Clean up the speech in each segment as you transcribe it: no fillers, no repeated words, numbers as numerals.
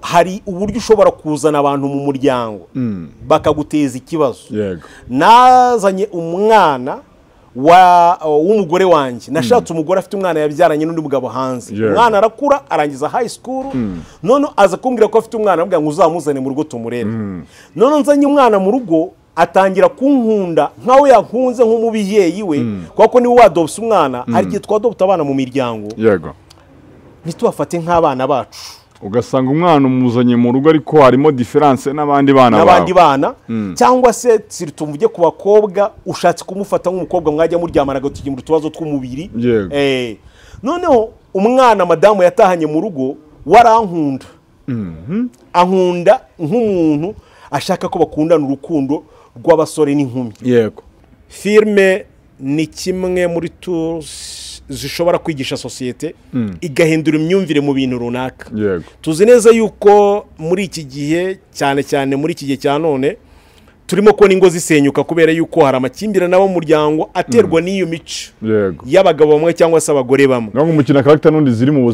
hari uburyo ushobora kuzana abantu mu muryango bakaguteza ikibazo. Yego. Nazanye umwana w'umugore wanjye, nashatse umugore afite umwana yabyaranye n'undi mugabo hanze. Umwana arakura arangiza high school, none aza kumbwira ko afite umwana, ambwira ngo uzamuzane mu rugo tumurere. None nzanye umwana mu rugo atangira kunkunda nkawe yankunze nk'umubyeyi we, kuko niwe wadopsa umwana. Hari igihe twadopta abana mu miryango, yego, ntitubafate nk'abana bacu, ugasanga umwana umuzanye mu rugo ariko harimo difference n'abandi bana cyangwa se tumvuge ku bakobwa ushatse kumufata nk'umukobwa mwajya muryamana gatugira utubazo tw'umubiri. Noneho umwana madamu yatahanye mu rugo warankunda, ankunda nk'umuntu ashaka ko bakundana urukundo rw'abasore n'inkumi. Yego. Filme ni kimwe muri zishobora kwigisha societe igahindura imyumvire mu bintu runaka. Yego. Tuzi neza yuko muri iki gihe cyane muri iki gihe cya none turimo ko ningo zisenyuka kubera yuko hari amakimbirane nabo mu muryango aterwa n'iyo mico y'abagabo bamwe cyangwa se abagore bamwe. Ngo umukina character nundi ziri mu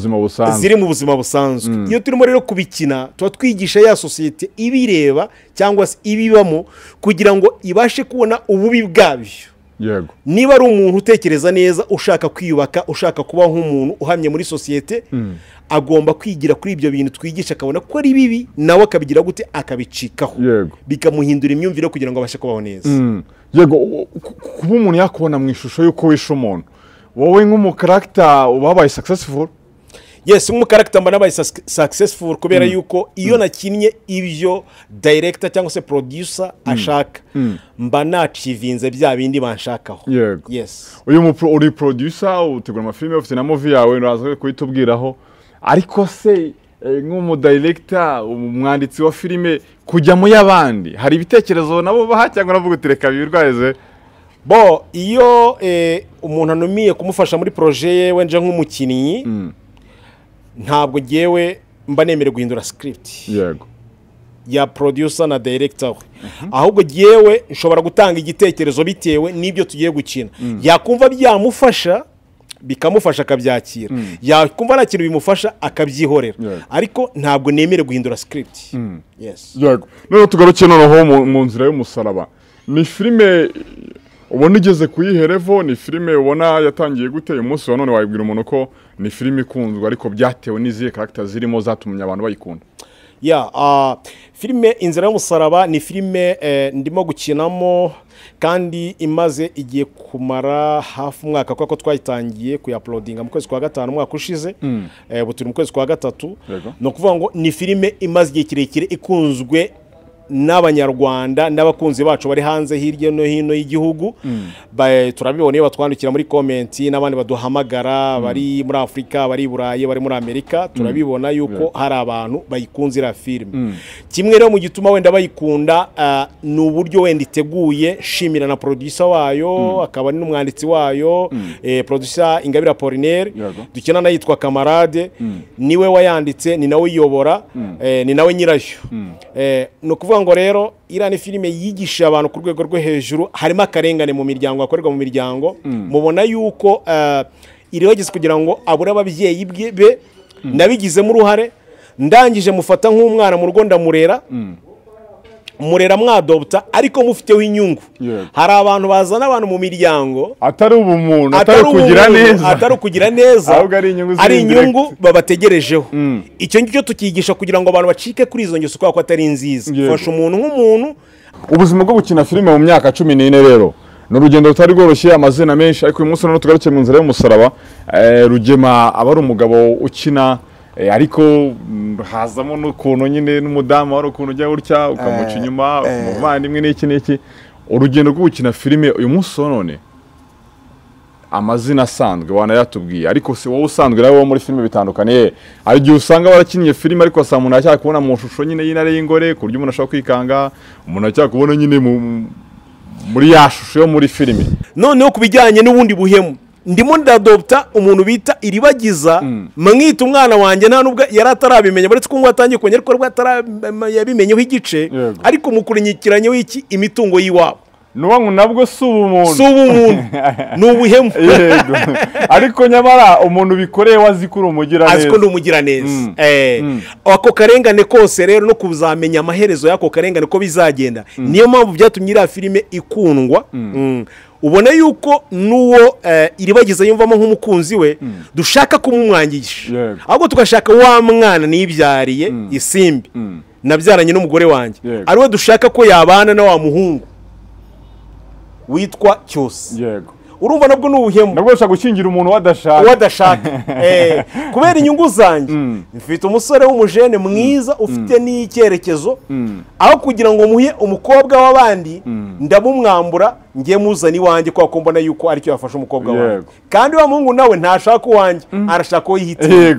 buzima busanzwe. Iyo turimo rero kubikina tuba twigisha ya societe ibireba cyangwa se ibibamo kugira ngo ibashe kubona ububi bwabyo. Yego. Niba ari umuntu utekereza neza, ushaka kwiyubaka, ushaka kuba nk'umuntu uhamye muri societe, agomba kwigira kuri ibyo bintu twigisha, akabona ko ari bibi nawe akabigira gute akabicikaho. Yego. Bikamuhindura imyumvire kugira ngo abashe kubaho neza. Yego. Kuba umuntu yakubona mu ishusho yuko wishe umuntu, wowe nk'umu character ubabaye successful? Yes, nk'umu character mba nabaye successful kubera yuko iyo nakinnye ibyo director cyangwa se producer ashaka, mba nacivinze bya bindi banshakaho. Yego. Yes. Uyu uri producer, utegura amafilme, ufite na movie yawe, uraza kuitubwiraho. Ariko se nk'umu director, umwanditsi wa filime, kujya mu y'abandi hari ibitekerezo nabo baha cyangwa navuga utireka birwarize? Iyo umuntu anumiye kumufasha muri projet ye wenje nk'umukinnyi, ntabwo ngewe mba nemere guhindura script. Yego. Ya producer na director, ahubwo ngewe nshobora gutanga igitekerezo bitewe n'ibyo tugiye gukina. Yakumva byamufasha bikamufasha akabyakira, yakumva nta kintu bimufasha akabyihorera, ariko ntabwo nemere guhindura script. Yes. Yego. None tugaruke noneho mu nzira y'umusaraba. Ni filime ubona igeze kuyiherevo, ni filime ubona yatangiye gute uyu munsi wa none, wabwira umuntu ko ni filime ikunzwe ariko byatewe n'izihe character zirimo zatumye abantu bayikunda? Filime Inzira y'umusaraba ni filime ndimo gukinamo kandi imaze igiye kumara hafi umwaka, kuko twayitangiye kuyaplodinga mu kwezi kwa gatanu umwaka ushize, buturi mu kwezi kwa gatatu. No kuvuga ngo ni filime imaze igihe kirekire ikunzwe n'abanyarwanda n'abakunzi bacu bari hanze hirya no hino y'igihugu. Turabibona iyo batwandikira muri comment, n'abandi baduhamagara bari muri Afrika, bari Burayi, bari muri Amerika, turabibona yuko hari abantu bayikunze ira filime. Kimwe rero mu gituma wenda bayikunda ni uburyo wenda iteguye, shimira na producer wayo akaba n'umwanditsi wayo, producer Ingabire Apollinaire, dukina nayitwa Kamarade, niwe wayanditse, ni nawe yiyobora, ni nawe nyirayo. No kuvuga ngo rero iriya ni filime yigisha abantu ku rwego rwo hejuru. Harimo akarengane mu miryango, akorerwa mu miryango, mubona yuko irihogeze kugira ngo abure ababyeyi be, nabigizemo uruhare. Ndangije mufata nk'umwana mu rugo ndamurera, murera mwadopta ariko mufiteho inyungu. Hari abantu bazana abantu mu miryango atari ubumuntu, atari kugira neza, ari inyungu babategerejeho. Icyo ngicyo tukigisha kugira ngo abantu bacike kuri izo ngeso, kuko atari nziza. Fasha umuntu nk'umuntu. Ubuzima bwo gukina filime mu myaka 14 rero n'urugendo rutari rworoshye, amazina menshi, ariko uyu munsi none tugaruke mu Nzira y'umusaraba. Rugema aba ari umugabo ukina, ariko hazamo n'ukuntu nyine n'umudamu wari ukuntu ujya gutya ukamuca inyuma, umuvandimwe n'iki. Urugendo rwo gukina filime uyu munsi none, amazina asanzwe wanayatubwiye, ariko se wowe usanzwe nawe wo muri filime bitandukanye, ari gihe usanga barakinnye filime ariko asa umuntu acyaka kubona mu shusho nyine y'intare y'ingore, ku buryo umuntu ashaka kwikanga, umuntu acyaka kubona nyine muri ya shusho yo muri filime. Noneho kubijyanye n'ubundi buhemu, ndimo ndadopta umuntu bita Iribagiza, mwita umwana wanjye nta nubwo yari atarabimenya, baretse ko ngo atangiye kongera ko yabimenyeho igice, ariko mukurinyikiranye w'iki imitungo yiwabo. nuwangu nabwo si ubumuntu ni ubuhemu yego ariko nyamara umuntu bikoreye wazikura umugiraneza aziko ndi umugiraneza ako karengane kose rero no kuzamenya amaherezo y'ako karengane ko bizagenda niyo mpamvu byatumye iriya filime ikundwa ubona yuko n'uwo iribagiza yumvamo nk'umukunzi we dushaka kumumwangisha ahubwo tugashaka wa mwana nibyariye isimbi nabyaranye n'umugore wanjye ariwe dushaka ko yabana na wa muhungu witwa Cyusa yego urumva nabwo n'ubuhemu nabwo ushaka gushingira umuntu wadashaka kubera inyungu zanjye mfite umusore w'umujene mwiza ufite n'icyerekezo aho kugira ngo muhe umukobwa w'abandi ndamumwambura ngiye muzana iwanjye kwa mbona yuko aricyo yafashe umukobwa wanjye kandi wa muhungu nawe ntashaka uwanjye arashaka ko yihitira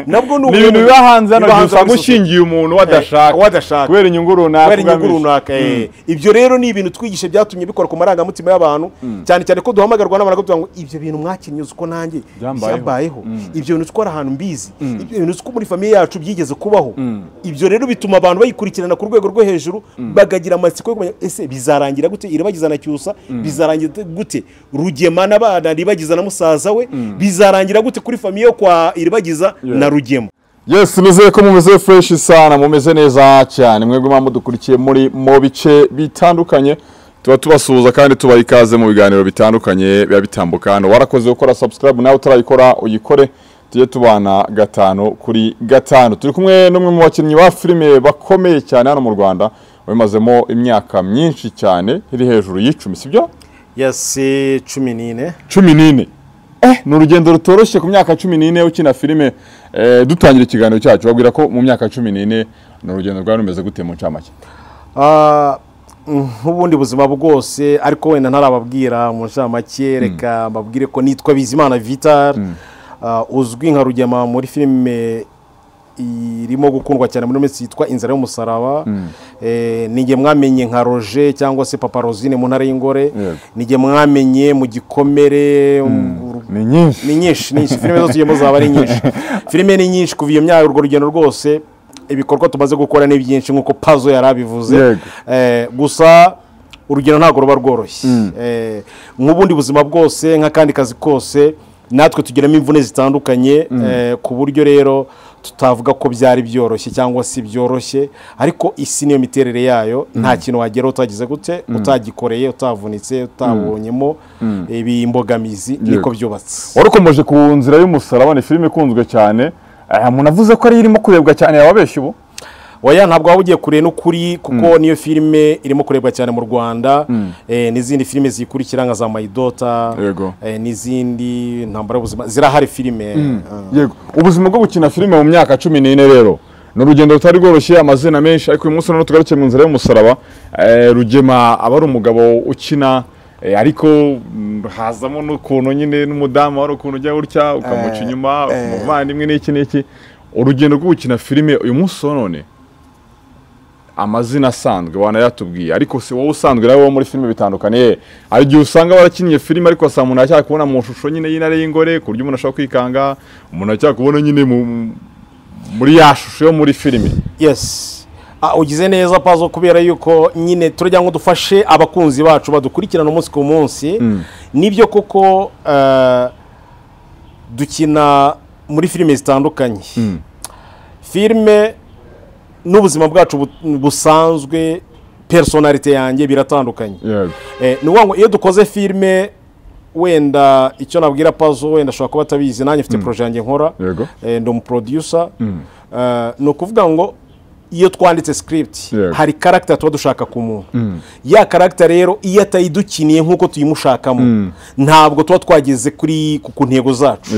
nabwo ni ibintu biba hanze hano gusa gushingiye umuntu wadashaka kubera inyungu runaka ibyo rero ni ibintu twigishe byatumye bikora ku marangamutima y'abantu cyane cyane ko duhamagarwa n'abantu kuvuga ngo ibyo bintu mwakinnye uko nanjye byambayeho ibyo bintu twara ahantu mbizi ibyo bintu uko muri famiye yacu byigeze kubaho ibyo rero bituma abantu bayikurikirana ku rwego rwo hejuru bagagira amatsiko yo kumenya ese bizarangira gute iribagiza na Cyusa bizarangira gute Rugema n'abana ribagiza na musaza we bizarangira gute kuri famiye yo kwa iribagiza na Rugema. Yes, nizeye ko mumeze fresh sana mumeze neza cyane mwebwe mpamvu dukurikiye muri mu bice bitandukanye tuba tubasuhuza kandi tubaha ikaze mu biganiro bitandukanye biba bitambuka hano warakoze gukora subscribe nawe utarayikora uyikore tujye tubana 5 kuri 5 turi kumwe n'umwe mu bakinnyi ba filime bakomeye cyane hano mu Rwanda wemazemo imyaka myinshi cyane iri hejuru y'10 sibyo yes 14 ni urugendo rutoroshye ku myaka 14 ukina filime dutangira ikiganiro cyacu babwira ko mu myaka 14 ni urugendo rwari rumeze gute mu ncamake nk'ubundi buzima bwose ariko wenda ntarababwira mu ncamake reka mbabwire ko nitwa Bizimana Vital uzwi nka Rugema muri filime irimo gukundwa cyane muri minsi yitwa Inzara y'umusaraba nige mwamenye nka Roger cyangwa se Papa Rosine mu ntara y'Ingore nige mwamenye mu Gikomere ni nyinshi filime zose yemo zaba ari nyinshi filime ni nyinshi kuva iyo myaka urwo rugendo rwose ibikorwa tumaze gukora ni byinshi nkuko Pazo yarabivuze gusa urugendo ntago ruba rworoshye nk'ubundi buzima bwose nk'akandi kazi kose natwe tugiramo imvune zitandukanye ku buryo rero tutavuga ko byari byoroshye cyangwa si byoroshye ariko isi niyo miterere yayo nta kintu wagera utagize gute utagikoreye utavunitse utabonyemo imbogamizi niko byubatse warukomeje ku Nzira y'umusaraba ni filime ikunzwe cyane umuntu avuze ko ari irimo kurebwa cyane yababeshye ubu oya ntabwo waba ugiye kure n'ukuri kuko niyo filime irimo kurebwa cyane mu Rwanda n'izindi filime zikurikira nka za Maidota n'izindi ntambara y'ubuzima zirahari filime yego ubuzima bwo gukina filime mu myaka 14 rero ni urugendo rutari rworoshye amazina menshi ariko uyu munsi none tugaruke mu Nzira y'umusaraba Rugema aba ari umugabo ukina ariko hazamo n'ukuntu nyine n'umudamu wari ukuntu ujya gutya ukamuca inyuma umuvandimwe n'iki urugendo rwo gukina filime uyu munsi none amazina asanzwe wanayatubwiye ariko se wowe usanzwe nawe muri filime bitandukanye ari gihe usanga barakinnye filime ariko asa umuntu acyaka kubona mu shusho nyine y'intare y'Ingore ku buryo umuntu ashaka kwikanga umuntu acyaka kubona nyine muri ya shusho yo muri filime yes ugize neza Pazo kubera yuko nyine turajya ngo dufashe abakunzi bacu badukurikirana umunsi ku munsi nibyo koko dukina muri filime zitandukanye filime n'ubuzima bwacu busanzwe personality yanjye biratandukanye ngo iyo dukoze filime wenda icyo nabwira Pazo wenda ashobora kuba atabizi nanjye mfite projet yanjye nkora ndi umuproducer ni ukuvuga ngo iyo twanditse script hari character tuba dushaka ku muntu ya character rero iyo atayidukiniye nkuko tuyimushakamo ntabwo tuba twageze kuri ku ntego zacu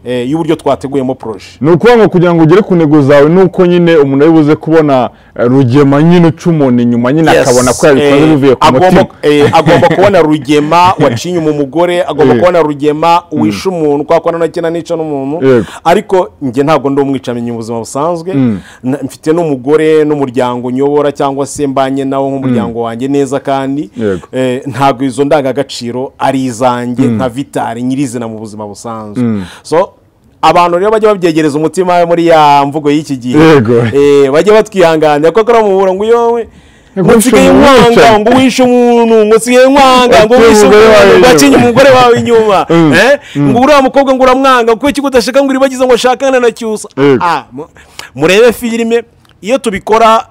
y'uburyo twateguyemo projet nuko ngo kugira ngo ugere ku ntego zawe nuko nyine umuntu yibuze kubona Rugema nyine ucumone nyuma nyine akabona ko yabikoze bivuye ku mutima agomba kubona Rugema wacinye mu mugore agomba kubona Rugema wishe umuntu kwa kwana nakina nica n'umuntu ariko nge ntabwo ndi umwicamenye mu buzima busanzwe mfite n'umugore n'umuryango nyobora cyangwa se mbanye nawo nk'umuryango wanjye neza kandi ntabwo izo ndangagaciro ari izanjye nka Vital nyirizina mu buzima busanzwe so abantu rero bajya babyegereza umutima muri ya mvugo y'iki gihe bajya batwihanganya ko kora mu burongo yowe ngo nsigaye nkwanga ngo wishe umuntu ngo nsigaye nkwanga ngo wishe umuntu wacinye umugore wawe inyuma ngo uriya mukobwa ngo uramwanga kuko ikigo udashaka ngo uribagize ngo shakane na cyusa. Murebe filime iyo tubikora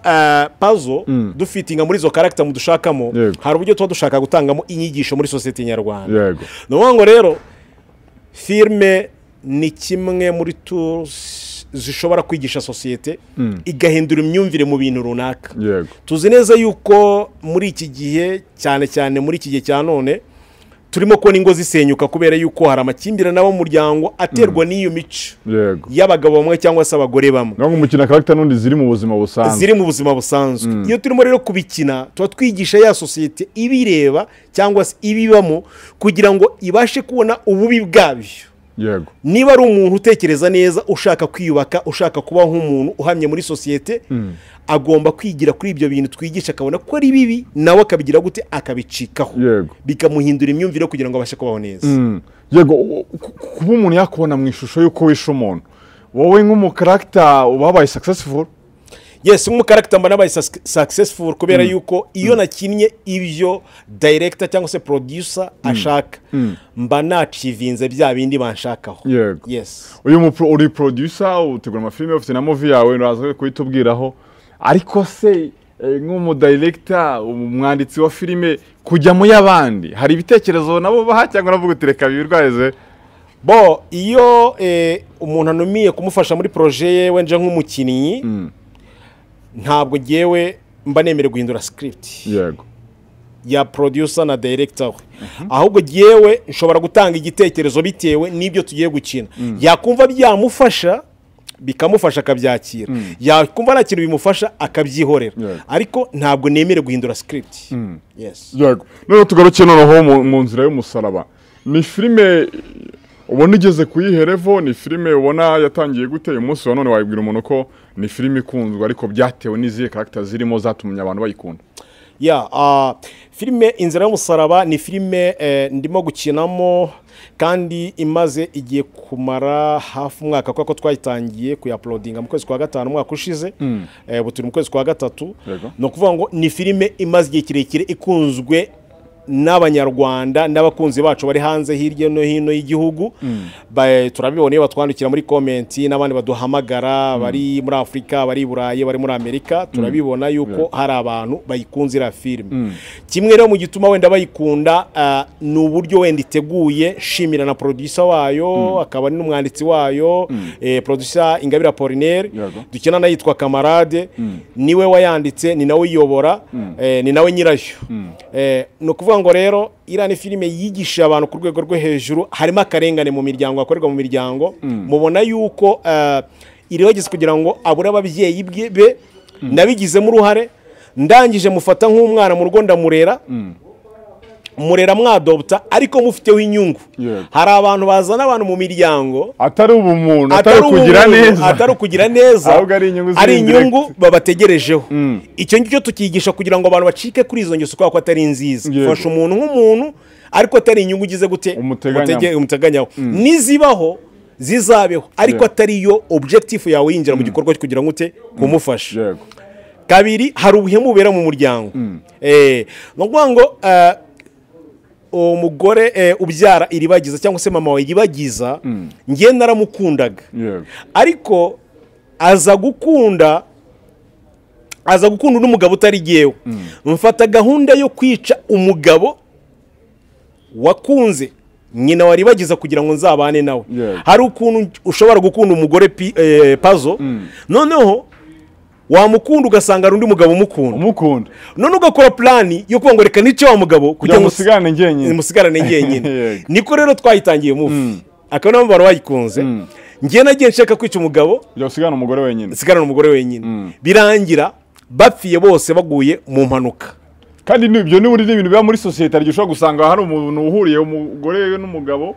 puzzle dufitinga muri zo character mudushakamo hari uburyo tuba dushaka gutangamo inyigisho muri society nyarwanda. No ngo rero filme ni kimwe muri tools zishobora kwigisha societe igahindura imyumvire mu bintu runaka. Tuzi neza yuko muri iki gihe cyane muri iki gihe cya none turimo ko ningo zisenyuka kubera yuko hari amakimbirane nabo muryango aterwa n'iyo mico y'abagabo bamwe cyangwa se abagore bamwe. Ngo umukina character nundi ziri mu buzima busanzwe. Iyo turimo rero kubikina tuba twigisha ya societe ibireba cyangwa se ibibamo kugira ngo ibashe kubona ububi bwabyo. Niba ari umuntu utekereza neza ushaka kwiyubaka ushaka kuba nk'umuntu uhamye muri societe agomba kwigira kuri ibyo bintu twigisha akabona ko ari bibi nawe akabigira gute akabicikaho bikamuhindura imyumvire kugira ngo abashe kubaho neza. Kuba umuntu yakubona mu ishusho yuko wishe umuntu wowe nk'umu character ubabaye successful. Yes, nk'umu character mba nabaye successful kubera yuko iyo nakinnye ibyo director cyangwa se producer ashaka mba nachivinze bya bindi banshakaho. Yes. Uyu uri producer utegura amafilme ufite na movie yawe uraza kuitubwiraho ariko se nk'umu director umwanditsi wa filime kujya mu yabandi hari ibitekerezo nabo baha cyangwa navuga utireka birwaheze bo iyo umuntu anumiye kumufasha muri projet ye wenje nk'umukinnyi ntabwo ngewe mba nemere guhindura script ya producer na director ahubwo ngewe nshobora gutanga igitekerezo bitewe n'ibyo tugiye gukina yakumva byamufasha bikamufasha akabyakira yakumva nta kintu bimufasha akabyihorera ariko ntabwo nemere guhindura script. Yes. None tugarukiye noneho mu nzira y'umusaraba ni filime ubona igeze kuyiherevo ni filime ubona yatangiye gute uyu munsi wa none wayibwira umuntu ko ni filime ikunzwe ariko byatewe n'izihe character zirimo zatumye abantu bayikunda? Filime Inzira y'umusaraba ni filime ndimo gukinamo kandi imaze igiye kumara hafi umwaka kuko twayitangiye kuyauploadinga mu kwezi kwa gatanu umwaka ushize buturi mu kwezi kwa gatatu. No kuvuga ngo ni filime imaze igihe kirekire ikunzwe n'abanyarwanda n'abakunzi bacu bari hanze hirya no hino y'igihugu. Turabibona iyo batwandikira muri comment n'abandi baduhamagara bari muri Afrika bari Burayi bari muri Amerika turabibona yuko hari abantu bayikunze ira film. Kimwe rero mu gituma wenda bayikunda ni uburyo wenda iteguye shimira na producer wayo akaba n'umwanditsi wayo producer Ingabire Apollinaire dukina na yitwa Kamarade niwe wayanditse ni nawe yiyobora ni nawe nyirayo. No kuvuga ngo rero ira ni filime yigisha abantu ku rwego rwo hejuru harimo akarengane mu miryango akorerwa mu miryango mubona yuko iribageze kugira ngo abure ababyeyi be nabigizemo uruhare ndangije mufata nk'umwana mu rugo ndamurera mwadopta ariko mufiteho inyungu. Hari abantu bazana abantu mu miryango atari ubumuntu atari kugira neza ari inyungu babategerejeho. Icyo ngicyo tukigisha kugira ngo abantu bacike kuri izo ngeso kwa ko atari nziza. Fasha umuntu nk'umuntu ariko atari inyungu ugize gute umuteganyaho nizibaho zizabeho ariko atari yo objective yawe yinjira mu gikorwa kugira ngo ute kumufasha. Kabiri hari ubuhemu bubera mu muryango no kuvuga ngo umugore ubyara iribagiza cyangwa se mama we iribagiza ngiye naramukundaga ariko aza gukunda n'umugabo utari giyewe mfata gahunda yo kwica umugabo wakunze nyina waribagiza kugira ngo nzabane nawe. Hari ukuntu ushobora gukunda umugore puzzle noneho wamukunda ugasanga ari undi mugabo umukunda none ugakora plani yo kuvuga ngo reka nice wa mugabo kugira ngo musigarane ngenyine. Niko rero twayitangiye mufi akaba nabo baro bayikunze ngiye nagiye nshaka kwica umugabo usigana umugore wenyine birangira bapfiye bose baguye mu mpanuka. Kandi nibyo ni ibintu biba muri societe ari gishobora gusanga hari umuntu uhuriye umugore n'umugabo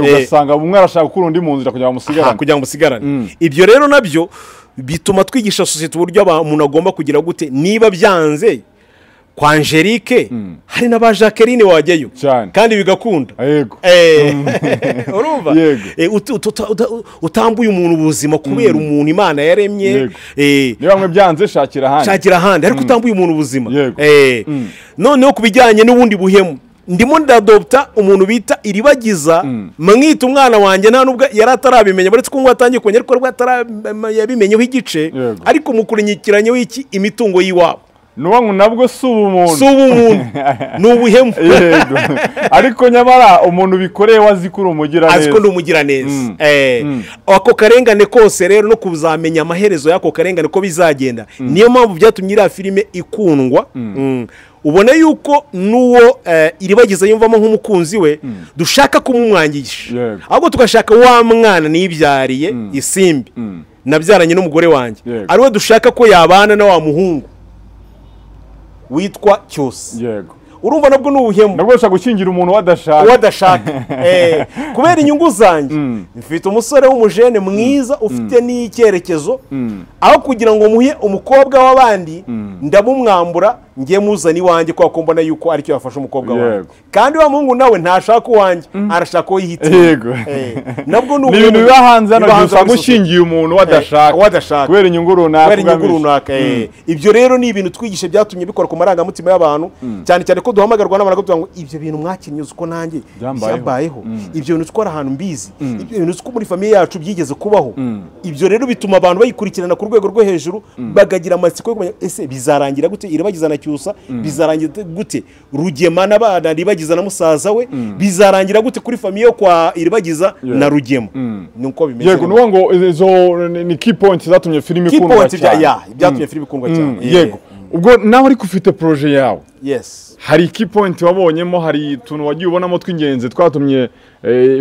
ugasanga umwe arashaka gukura undi mu nzira kugira ngo musigarane. Ibyo rero nabyo bituma twigisha societe uburyo umuntu agomba kugira gute niba byanze kwa Angelique hari na ba Jacqueline wajyayo Cyane. kandi bigakunda yego urumva Yego. utambuye umuntu ubuzima kubera umuntu Imana yaremye Yego. niba mwe byanze shakira ahandi ariko utambuye umuntu ubuzima Yego. noneho ku bijyanye n'ubundi buhemu ndimo ndadopta umuntu bita Iribagiza mwita umwana wanjye nta nubwo yari atarabimenya baretse ko ngo atangiye kongera ko yarabimenyeho igice Yego. ariko mukurinyikiranyeho iki imitungo y'iwabo nuwangu nabwo si ubumuntu ni ubuhemu yego ariko nyamara umuntu bikoreye wazikura umugira neza aziko ndi umugira neza ako karengane kose rero no kuzamenya amaherezo y'ako karengane ko bizagenda niyo mpamvu byatumye iriya filime ikundwa ubona yuko n'uwo Iribagiza yumvamo nk'umukunzi we dushaka kumumwangisha Yego. ahubwo tugashaka wa mwana nibyariye isimbi nabyaranye n'umugore wanjye Yego. ariwe dushaka ko yabana na wa muhungu witwa Cyusa yego urumva nabwo n'ubuhemu nabwo ushaka gukingira umuntu wadashaka kubera inyungu zanjye mfite umusore w'umujene mwiza ufite n'icyerekezo aho kugira ngo muhe umukobwa w'abandi ndamumwambura ngiye muzana iwanjye kwa ko mbona yuko aricyo yafasha umukobwa wanjye kandi wa muhungu nawe ntashaka uwanjye arashaka uwo yihitira yego nabwo ni ibintu biba hanze hano gusa gushingiye umuntu wadashaka kubera inyungu runaka ibyo rero ni ibintu twigishe byatumye bikora ku marangamutima y'abantu cyane cyane ko duhamagarwa n'abantu kugira ngo ibyo bintu mwakinnye uko nanjye byabayeho ibyo bintu twara ahantu mbizi ibyo bintu uko muri famiye yacu byigeze kubaho ibyo rero bituma abantu bayikurikirana ku rwego rwo hejuru bagagira amatsiko yo kumenya ese bizarangira gute Iribagiza na Cyusa bizarangira gute Rugema n'abana Iribagiza na musaza we bizarangira gute kuri famiye yo kwa Iribagiza na Rugema nuko bimeze yego nuwo ngo izo ni key points zatumye filime ikundwa cyane byatumye filime ikundwa cyane yego ubwo nawe ariko ufite projet yawe yes hari key point wabonyemo hari tuntu wagiye ubonamo tw'ingenzi twatumye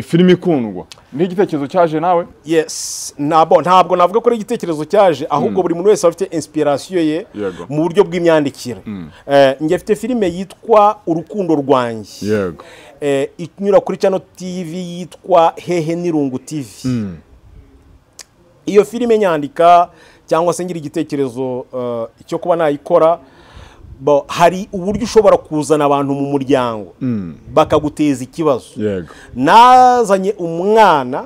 filime ikundwa ni igitekerezo cyaje nawe yes ntabwo navuga ko ari igitekerezo cyaje ahubwo buri muntu wese afite inspiration ye mu buryo bw'imyandikire njye afite filime yitwa Urukundo rwanjye yego inyura kuri Channel TV yitwa Hehe n'Irungu TV iyo filime nyandika cyangwa se ngira igitekerezo cyo kuba nayikora hari uburyo ushobora kuzana abantu mu muryango bakaguteza ikibazo nazanye umwana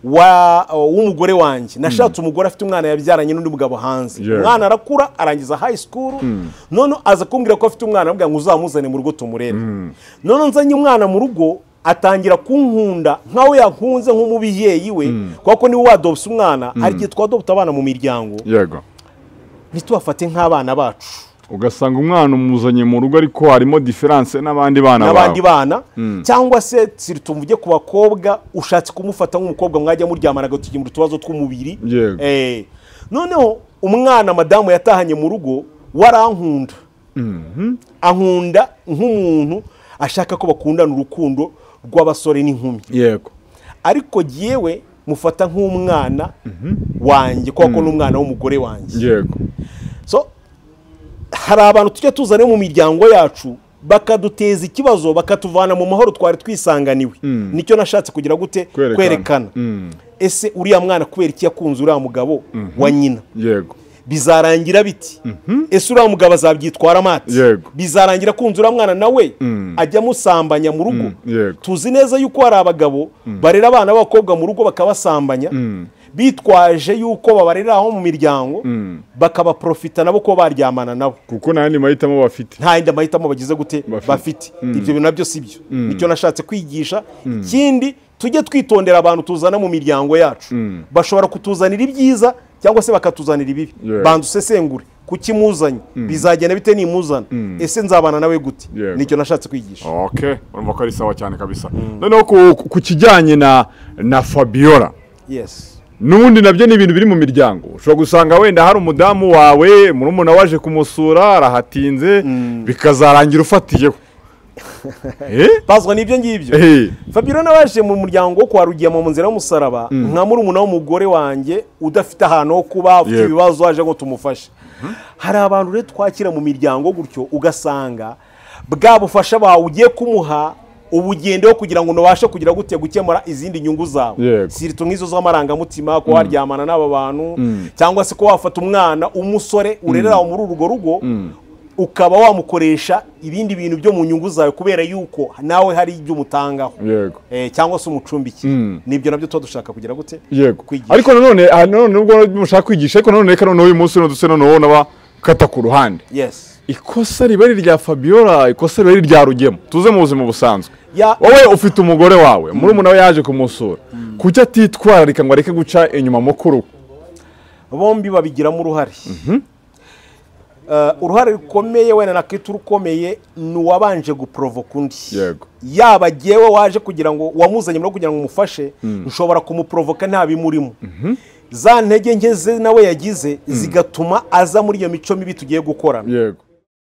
w'umugore wanjye nashatse umugore afite umwana yabyaranye n'undi mugabo hanze umwana arakura arangiza high school none aza kumbwira ko afite umwana ambwira ngo uzamuzane mu rugo tumurere none nzanye umwana mu rugo atangira kunkunda nkawe yankunze nk'umubyeyi we kuko niwe wadopsa umwana hari igihe twadopta abana mu miryango yego ntitubafate nk'abana bacu ugasanga umwana umuzanye mu rugo ariko harimo difference n'abandi bana cyangwa se tumvuge ku bakobwa ushatse kumufata nk'umukobwa mwajya muryamana agatugira utubazo tw'umubiri noneho umwana madamu yatahanye mu rugo warankunda ankunda nk'umuntu ashaka ko bakundana urukundo rw'abasore n'inkumi yego ariko yewe mufata nk'umwana wanjye kuko n'umwana w'umugore wanjye yego so hari abantu tujya tuzana mu miryango yacu bakaduteza ikibazo bakatuvana mu mahoro twari twisanganiwe nicyo nashatse kugira gute kwerekana ese uriya mwana kubera iki yakunze uriya mugabo wa nyina yego bizarangira biti ese uriya mugabo azabyitwara amati bizarangira kunze uriya mwana nawe ajya amusambanya mu rugo tuzi neza yuko hari abagabo barera abana b'abakobwa mu rugo bakabasambanya bitwaje yuko babarera aho mu miryango bakabaprofita nabo ko baryamana nabo kuko nta yandi mahitamo bafite nta yandi mahitamo bagize gute bafite ibyo bintu nabyo si byo nicyo nashatse kwigisha ikindi tujye twitondera abantu tuzana mu miryango yacu bashobora kutuzanira ibyiza cyangwa se bakatuzanira ibibi banza usesengure kuki muzanye bizagenda bite nimuzana ese nzabana nawe gute nicyo nashatse kwigisha urumva ko ari sawa cyane kabisa noneho ku kijyanye na Fabiola yes n'ubundi nabyo ni ibintu biri mu miryango ushobora gusanga wenda hari umudamu wawe murumuna waje kumusura arahatinze bikazarangira ufatiyeho bazwa n'ibyo ngibyo Fabiola nabaje mu muryango wo kwa Rugema mu nzira y'umusaraba nka murumuna w'umugore wanjye udafite ahantu ho kuba ufite ibibazo waje ngo tumufashe hari abantu rero twakira mu miryango gutyo ugasanga bwa bufasha bawe ugiye kumuha ubugendeho kugira ngo nubashe kugira gute gukemura izindi nyungu zawe sirito nk'izo z'amarangamutima ko waryamana n'aba bantu cyangwa se ko wafata umwana umusore urerera muri urwo rugo ukaba wamukoresha ibindi bintu byo mu nyungu zawe kubera yuko nawe hari ibyo umutangaho cyangwa se umucumbiki nibyo nabyo tuba dushaka kugira gute kwigisha. Ariko nanone nubwo mushaka kwigisha ariko nanone reka noneho uyu munsi duse noneho n'abakata ku ruhande. Ikosa riba ari rya Fabiola, ikosa riba ari rya Rugema. Tuze mu buzima busanzwe, wowe ufite umugore wawe murumuna we yaje kumusura, kuki atitwararika ngo areke guca inyuma mukuru? Bombi babigiramo uruhare. Uruhare rukomeye wenda nakita urukomeye ni uwabanje guprovoka undi. Yaba jyewe waje kugira ngo wamuzanye no kugira ngo umufashe, nshobora kumuprovoka nta bimurimo. Za ntege nke ze nawe yagize zigatuma aza muri iyo mico mibi tugiye gukora.